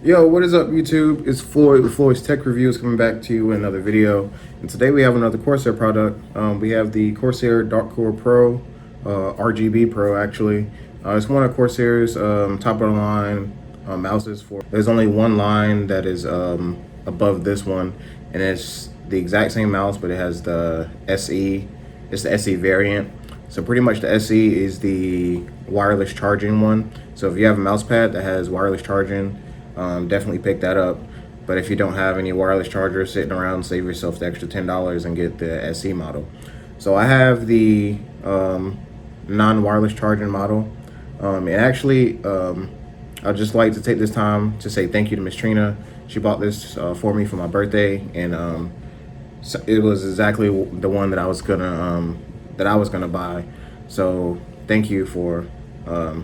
Yo, what is up, YouTube? It's Floyd with Floyd's Tech Reviews coming back to you with another video. And today we have another Corsair product. We have the Corsair Dark Core Pro, RGB Pro actually. It's one of Corsair's top of the line mouses. There's only one line that is above this one, and it's the exact same mouse, but it has the SE. It's the SE variant. So pretty much the SE is the wireless charging one. So if you have a mouse pad that has wireless charging, definitely pick that up. But if you don't have any wireless charger sitting around, save yourself the extra $10 and get the SE model. So I have the non-wireless charging model. And actually, I'd just like to take this time to say thank you to Miss Trina. She bought this for me for my birthday, and so it was exactly the one that I was gonna buy. So thank you for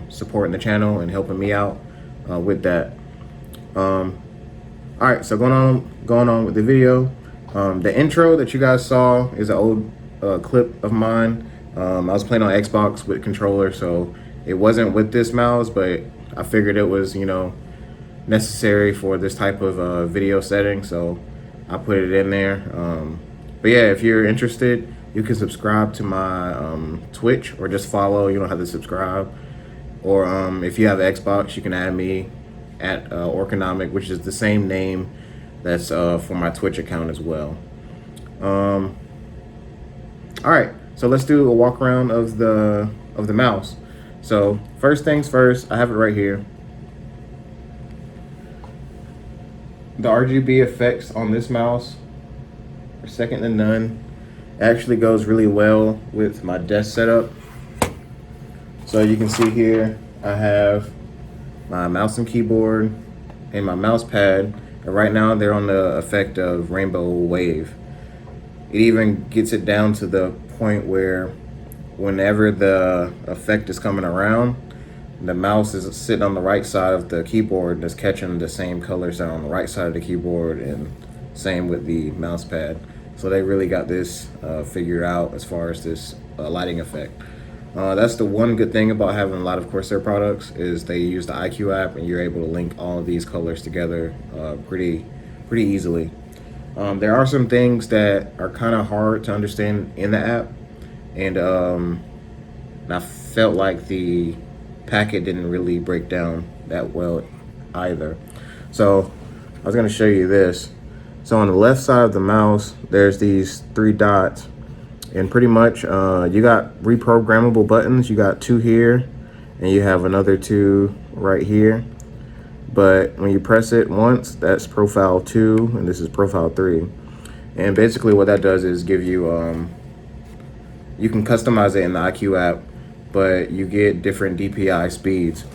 supporting the channel and helping me out with that. All right, so going on with the video. The intro that you guys saw is an old clip of mine. I was playing on Xbox with controller, so it wasn't with this mouse, but I figured it was, necessary for this type of video setting, so I put it in there. But yeah, if you're interested, you can subscribe to my Twitch, or just follow. You don't have to subscribe. Or if you have an Xbox, you can add me at Orconomic, which is the same name that's for my Twitch account as well. All right, so let's do a walk around of the mouse. So first things first, I have it right here. The RGB effects on this mouse are second to none. It actually goes really well with my desk setup. So you can see here, I have my mouse and keyboard and my mouse pad, and right now they're on the effect of rainbow wave. It even gets it down to the point where whenever the effect is coming around, the mouse is sitting on the right side of the keyboard that's catching the same colors that are on the right side of the keyboard, and same with the mouse pad. So they really got this figured out as far as this lighting effect. That's the one good thing about having a lot of Corsair products, is they use the IQ app, and you're able to link all of these colors together pretty easily. There are some things that are kind of hard to understand in the app, and I felt like the packet didn't really break down that well either. So I was going to show you this. So on the left side of the mouse, there's these 3 dots. And pretty much you got reprogrammable buttons. You got 2 here, and you have another 2 right here. But when you press it once, that's profile 2, and this is profile 3. And basically what that does is give you, you can customize it in the IQ app, but you get different DPI speeds.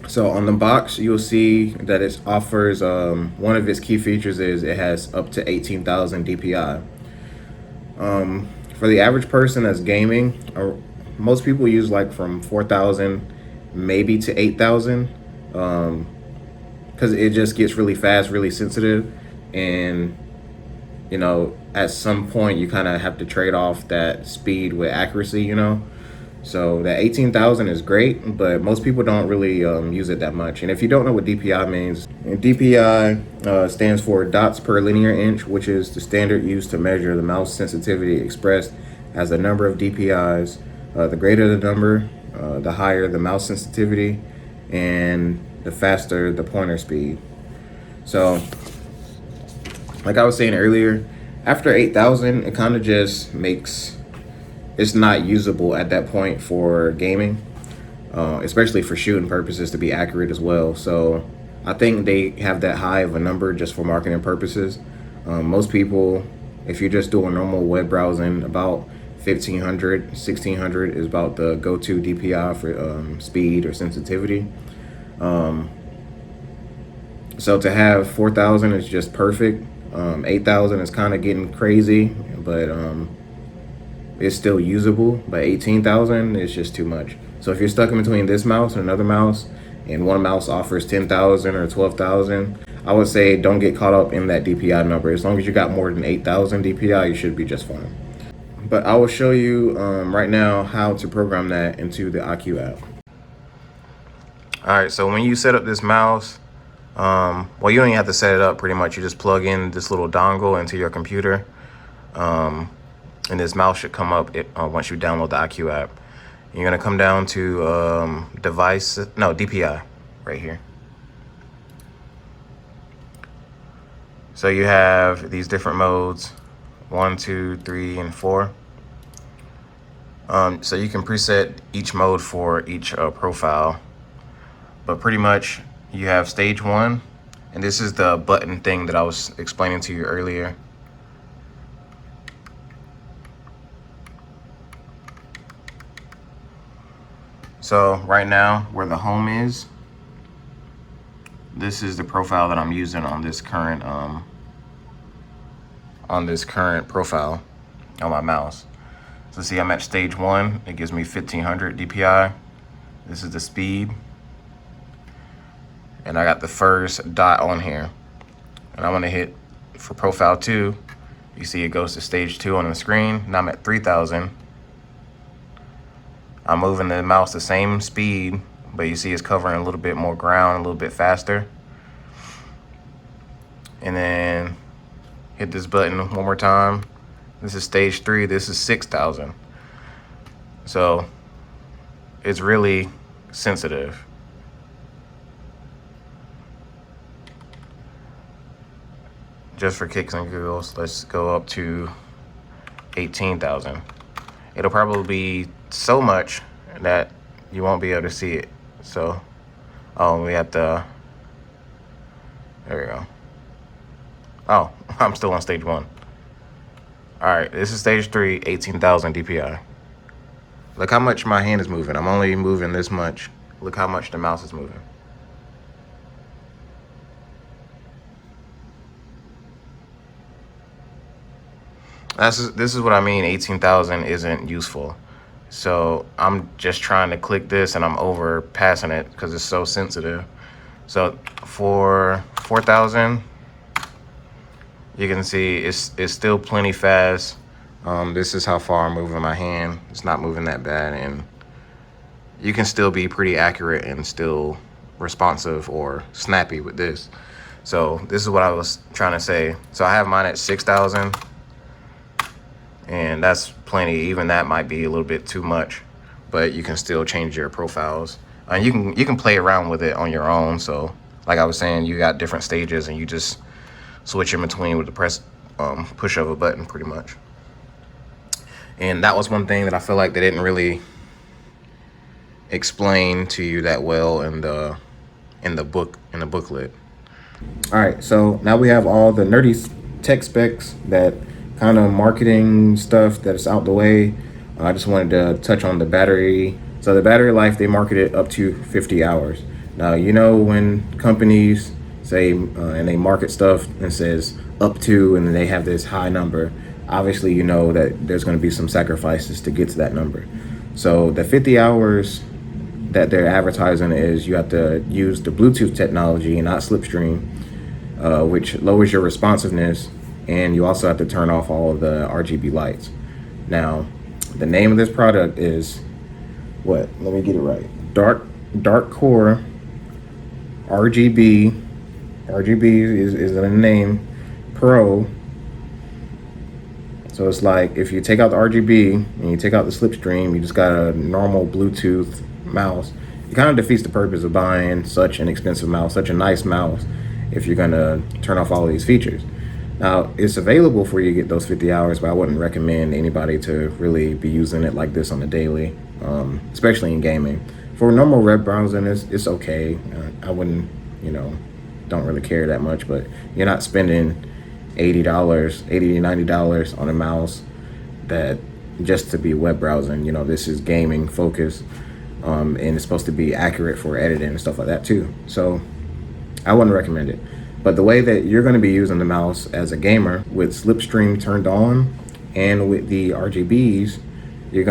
So on the box, you'll see that it offers, one of its key features is it has up to 18,000 DPI. For the average person that's gaming, most people use like from 4,000 maybe to 8,000, because it just gets really fast, really sensitive, and at some point you kind of have to trade off that speed with accuracy. So that 18,000 is great, but most people don't really use it that much. And if you don't know what DPI means, DPI stands for dots per linear inch, which is the standard used to measure the mouse sensitivity expressed as the number of DPIs. The greater the number, the higher the mouse sensitivity, and the faster the pointer speed. So like I was saying earlier, after 8,000, it kind of just makes it's not usable at that point for gaming, especially for shooting purposes, to be accurate as well. So I think they have that high of a number just for marketing purposes. Most people, if you're just doing normal web browsing, about 1,500, 1,600 is about the go-to DPI for speed or sensitivity. So to have 4,000 is just perfect. 8,000 is kind of getting crazy, but it's still usable. But 18,000 is just too much. So if you're stuck in between this mouse and another mouse, and one mouse offers 10,000 or 12,000, I would say don't get caught up in that DPI number. As long as you got more than 8,000 DPI, you should be just fine. But I will show you right now how to program that into the IQ app. All right, so when you set up this mouse, Well, you don't even have to set it up pretty much. You just plug in this little dongle into your computer. And this mouse should come up once you download the IQ app. You're gonna come down to device, no, DPI, right here. So you have these different modes, 1, 2, 3, and 4. So you can preset each mode for each profile, but pretty much you have stage 1, and this is the button thing that I was explaining to you earlier. So right now, where the home is, this is the profile that I'm using on this current profile on my mouse. So see, I'm at stage 1. It gives me 1500 DPI. This is the speed. And I got the first dot on here. And I'm gonna hit for profile 2. You see it goes to stage 2 on the screen. Now I'm at 3000. I'm moving the mouse the same speed, but you see it's covering a little bit more ground, a little bit faster. And then hit this button one more time. This is stage 3, this is 6000. So it's really sensitive. Just for kicks and giggles, let's go up to 18,000. It'll probably be so much that you won't be able to see it. So, we have to, there we go. Oh, I'm still on stage 1. All right, this is stage 3, 18,000 DPI. Look how much my hand is moving. I'm only moving this much. Look how much the mouse is moving. This is what I mean, 18,000 isn't useful. So I'm just trying to click this and I'm overpassing it because it's so sensitive. So for 4,000, you can see it's still plenty fast. This is how far I'm moving my hand. It's not moving that bad, and you can still be pretty accurate and still responsive or snappy with this. So this is what I was trying to say. So I have mine at 6,000, and that's plenty. Even that might be a little bit too much, but you can still change your profiles. And you can play around with it on your own. So like I was saying, you got different stages, and you just switch in between with the push of a button pretty much. And that was one thing that I feel like they didn't really explain to you that well in the booklet. All right, so now we have all the nerdy tech specs, that kind of marketing stuff that's out the way. I just wanted to touch on the battery. So the battery life, they market it up to 50 hours. Now, you know, when companies say, and they market stuff and says up to, and then they have this high number, obviously you know that there's going to be some sacrifices to get to that number. So the 50 hours that they're advertising is you have to use the Bluetooth technology and not slipstream, which lowers your responsiveness, and you also have to turn off all of the RGB lights. Now, the name of this product is what? Let me get it right. Dark Core RGB. RGB is in the name. Pro. So it's like if you take out the RGB and you take out the slipstream, you just got a normal Bluetooth mouse. It kind of defeats the purpose of buying such an expensive mouse, such a nice mouse, if you're gonna turn off all of these features. Now, it's available for you to get those 50 hours, but I wouldn't recommend anybody to really be using it like this on the daily, especially in gaming. For normal web browsing, it's okay. I wouldn't, don't really care that much, but you're not spending $80 to $90 on a mouse that just to be web browsing. This is gaming focused, and it's supposed to be accurate for editing and stuff like that too. So I wouldn't recommend it. But the way that you're going to be using the mouse as a gamer with slipstream turned on and with the RGBs, you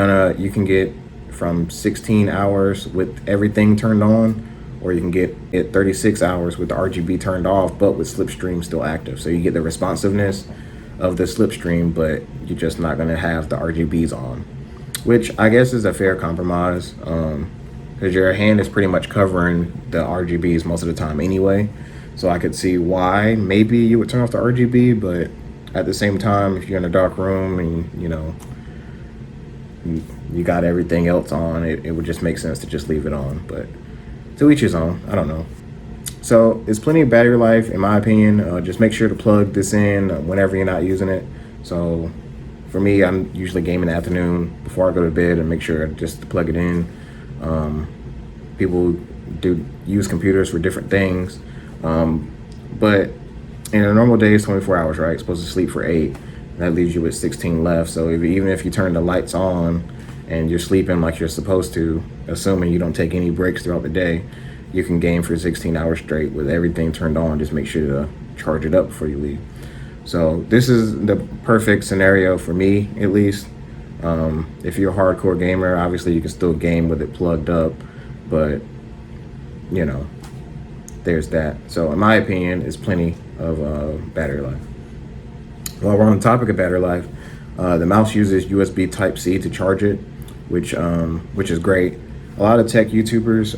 can get from 16 hours with everything turned on, or you can get it 36 hours with the RGB turned off, but with slipstream still active. So you get the responsiveness of the slipstream, but you're just not going to have the RGBs on, which I guess is a fair compromise, because your hand is pretty much covering the RGBs most of the time anyway. So I could see why maybe you would turn off the RGB, but at the same time, if you're in a dark room and you got everything else on, it would just make sense to just leave it on. But to each his own. I don't know. So it's plenty of battery life, in my opinion. Just make sure to plug this in whenever you're not using it. So for me, I'm usually gaming in the afternoon before I go to bed, and make sure just to plug it in. People do use computers for different things, but in a normal day, it's 24 hours, right? You're supposed to sleep for 8. That leaves you with 16 left. So even if you turn the lights on and you're sleeping like you're supposed to, assuming you don't take any breaks throughout the day, you can game for 16 hours straight with everything turned on. Just make sure to charge it up before you leave. So this is the perfect scenario for me, at least. If you're a hardcore gamer, obviously you can still game with it plugged up, but there's that. So in my opinion, it's plenty of battery life. While we're on the topic of battery life, the mouse uses USB Type-C to charge it, which is great. A lot of tech YouTubers,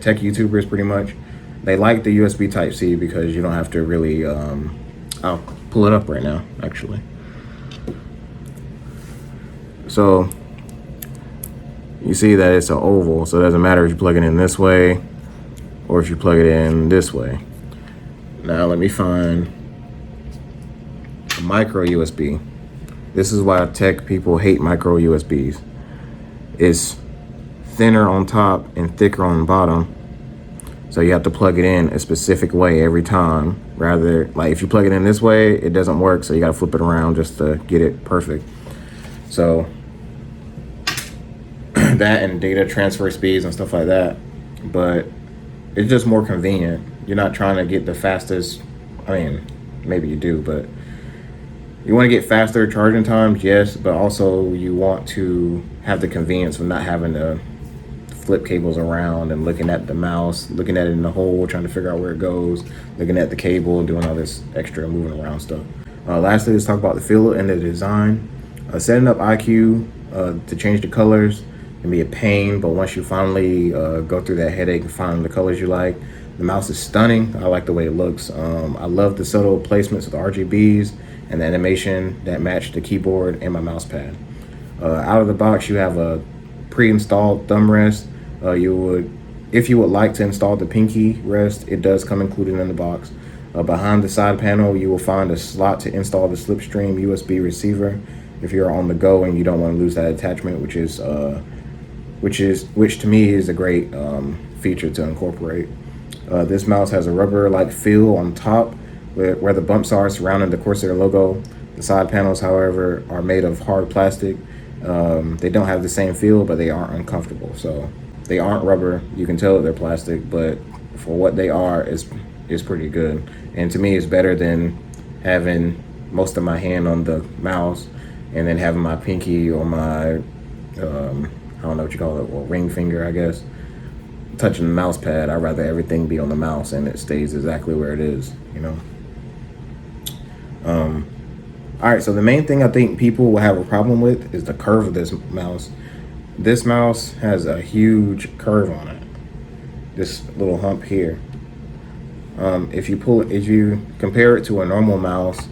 tech YouTubers pretty much, they like the USB Type-C because you don't have to really, I'll pull it up right now, actually. So you see that it's an oval, so it doesn't matter if you plug it in this way or if you plug it in this way. Now let me find a micro USB. This is why tech people hate micro USBs. It's thinner on top and thicker on the bottom, so you have to plug it in a specific way every time. Rather, like if you plug it in this way, it doesn't work, so you got to flip it around just to get it perfect. So that and data transfer speeds and stuff like that, but it's just more convenient. You're not trying to get the fastest, I mean, maybe you do, but you want to get faster charging times, yes, but also you want to have the convenience of not having to flip cables around and looking at the mouse, looking at it in the hole, trying to figure out where it goes, looking at the cable, doing all this extra moving around stuff. Lastly, let's talk about the feel and the design. Setting up IQ to change the colors can be a pain, but once you finally go through that headache and find the colors you like, the mouse is stunning. I like the way it looks. I love the subtle placements of the RGBs and the animation that match the keyboard and my mouse pad. Out of the box, you have a pre-installed thumb rest. If you would like to install the pinky rest, it does come included in the box. Behind the side panel, you will find a slot to install the Slipstream USB receiver if you're on the go and you don't want to lose that attachment, which to me is a great feature to incorporate. This mouse has a rubber-like feel on top where the bumps are surrounding the Corsair logo. The side panels, however, are made of hard plastic. They don't have the same feel, but they aren't uncomfortable. So they aren't rubber. You can tell that they're plastic, but for what they are, it's pretty good. And to me, it's better than having most of my hand on the mouse and then having my pinky or my, I don't know what you call it, well, ring finger, I guess, touching the mouse pad. I'd rather everything be on the mouse and it stays exactly where it is, All right, so the main thing I think people will have a problem with is the curve of this mouse. This mouse has a huge curve on it. This little hump here. If you compare it to a normal mouse,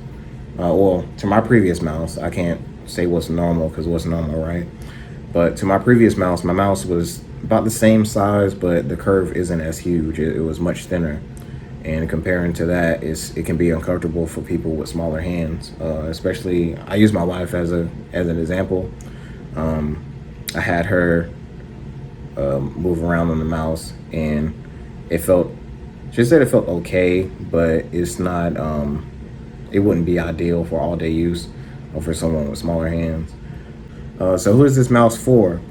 to my previous mouse, I can't say what's normal because what's normal, right? But to my previous mouse, my mouse was about the same size, but the curve isn't as huge. It was much thinner. And comparing to that, it can be uncomfortable for people with smaller hands. Especially, I use my wife as an example. I had her move around on the mouse, and she said it felt okay, but it's not. It wouldn't be ideal for all day use or for someone with smaller hands. So who is this mouse for?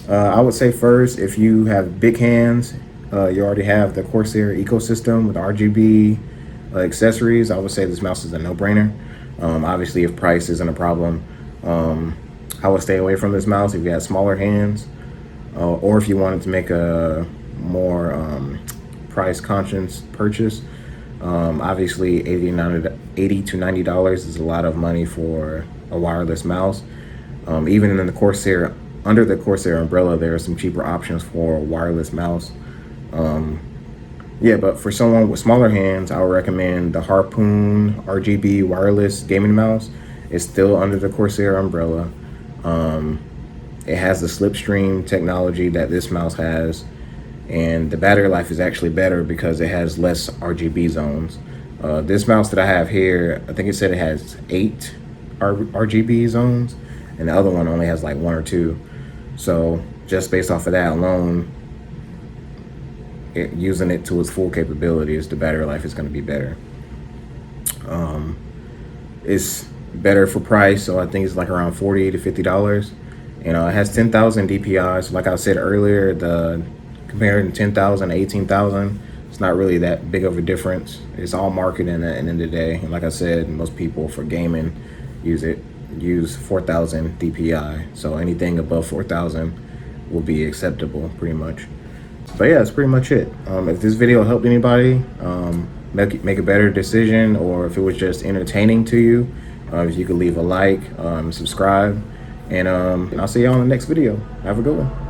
I would say first, if you have big hands. You already have the Corsair ecosystem with RGB accessories. I would say this mouse is a no-brainer. Obviously, if price isn't a problem, I would stay away from this mouse if you had smaller hands, or if you wanted to make a more price-conscious purchase. Obviously, $80 to $90 is a lot of money for a wireless mouse. Even in the Corsair, under the Corsair umbrella, there are some cheaper options for a wireless mouse. Yeah, but for someone with smaller hands, I would recommend the Harpoon RGB wireless gaming mouse. It's still under the Corsair umbrella. It has the slipstream technology that this mouse has, and the battery life is actually better because it has less RGB zones. This mouse that I have here, I think it said it has 8 RGB zones, and the other one only has like 1 or 2. So just based off of that alone, using it to its full capabilities, the battery life is going to be better. It's better for price, so I think it's like around $40 to $50. You know, it has 10,000 DPI. So like I said earlier, comparing 10,000 to 18,000, it's not really that big of a difference. It's all marketing at the end of the day. And like I said, most people for gaming use 4,000 DPI. So anything above 4,000 will be acceptable, pretty much. But yeah, that's pretty much it. If this video helped anybody make a better decision, or if it was just entertaining to you, if you could leave a like, subscribe, and I'll see y'all in the next video. Have a good one.